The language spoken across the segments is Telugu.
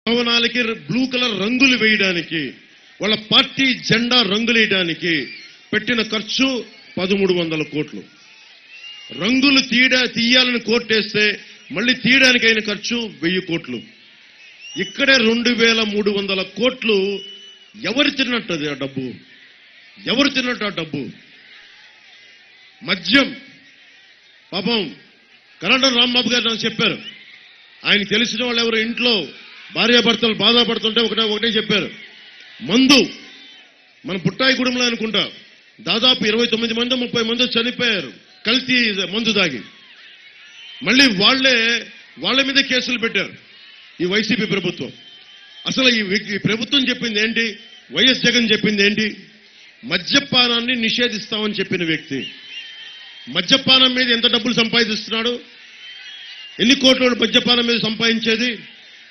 భవనాలకి బ్లూ కలర్ రంగులు వేయడానికి, వాళ్ళ పార్టీ జెండా రంగులు వేయడానికి పెట్టిన ఖర్చు 1300 కోట్లు. రంగులు తీయాలని కోర్టేస్తే మళ్ళీ తీయడానికి అయిన ఖర్చు 1000 కోట్లు. ఇక్కడే 2300 కోట్లు. ఎవరు తిన్నట్టు ఆ డబ్బు? ఎవరు తిన్నట్టు ఆ డబ్బు? మద్యం పాపం కరణం రాంబాబు గారు నాకు చెప్పారు. ఆయన తెలిసిన వాళ్ళు ఎవరు ఇంట్లో భార్యాభర్తలు బాధపడుతుంటే ఒకటే చెప్పారు, మందు మన పుట్టాయిగూడెంలో అనుకుంటా దాదాపు 29 మంది 30 మంది చనిపోయారు కల్తీ మందు దాగి. మళ్ళీ వాళ్ళ మీద కేసులు పెట్టారు ఈ వైసీపీ ప్రభుత్వం. అసలు ఈ ప్రభుత్వం చెప్పింది ఏంటి? వైఎస్ జగన్ చెప్పింది ఏంటి? మద్యపానాన్ని నిషేధిస్తామని చెప్పిన వ్యక్తి మద్యపానం మీద ఎంత డబ్బులు సంపాదిస్తున్నాడు? ఎన్ని కోట్లు మద్యపానం మీద సంపాదించేది?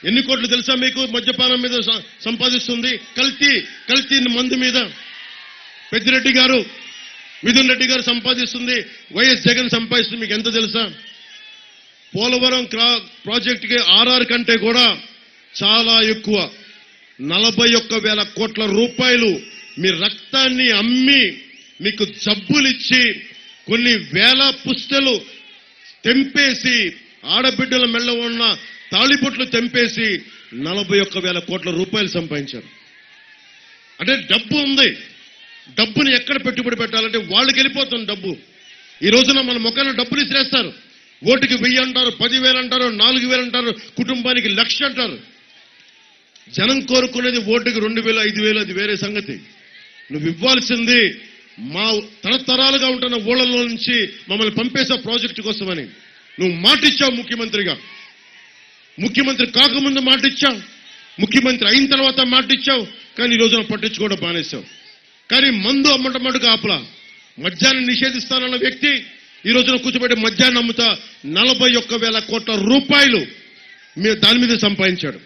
ఎన్ని కోట్లు తెలుసా మీకు మద్యపానం మీద సంపాదిస్తుంది? కల్తీ మందు మీద పెద్దిరెడ్డి గారు, మిథున్ రెడ్డి గారు సంపాదిస్తుంది, వైఎస్ జగన్ సంపాదిస్తుంది. మీకు ఎంత తెలుసా? పోలవరం ప్రాజెక్టుకి ఆర్ఆర్ కంటే కూడా చాలా ఎక్కువ 41,000 కోట్ల రూపాయలు మీ రక్తాన్ని అమ్మి మీకు జబ్బులిచ్చి కొన్ని వేల పుస్తలు తెంపేసి ఆడబిడ్డల మెళ్ళ ఉన్న తాళిబొట్లు తెంపేసి 41,000 కోట్ల రూపాయలు సంపాదించారు. అంటే డబ్బు ఉంది. డబ్బుని ఎక్కడ పెట్టుబడి పెట్టాలంటే వాళ్ళకి వెళ్ళిపోతుంది డబ్బు. ఈ రోజున మన మొక్కన డబ్బులు ఇసిరేస్తారు. ఓటుకి 1000 అంటారు, 10,000 అంటారు, 4,000 అంటారు, కుటుంబానికి 1,00,000 అంటారు. జనం కోరుకునేది ఓటుకి 2,000 5,000, అది వేరే సంగతి. నువ్వు ఇవ్వాల్సింది మా తరతరాలుగా ఉంటున్న ఊళ్ళలో నుంచి మమ్మల్ని పంపేసే ప్రాజెక్టు కోసమని నువ్వు మాటిచ్చావు. ముఖ్యమంత్రి కాకముందు మాటిచ్చావు, ముఖ్యమంత్రి అయిన తర్వాత మాటిచ్చావు, కానీ ఈ రోజున పట్టించుకోవడం మానేశావు. కానీ మందు అమ్మటమటుకు ఆపలా. మద్యాన్ని నిషేధిస్తానన్న వ్యక్తి ఈ రోజున కూర్చోబెట్టి మద్యాన్ని అమ్ముతా 41,000 కోట్ల రూపాయలు దాని మీద సంపాదించాడు.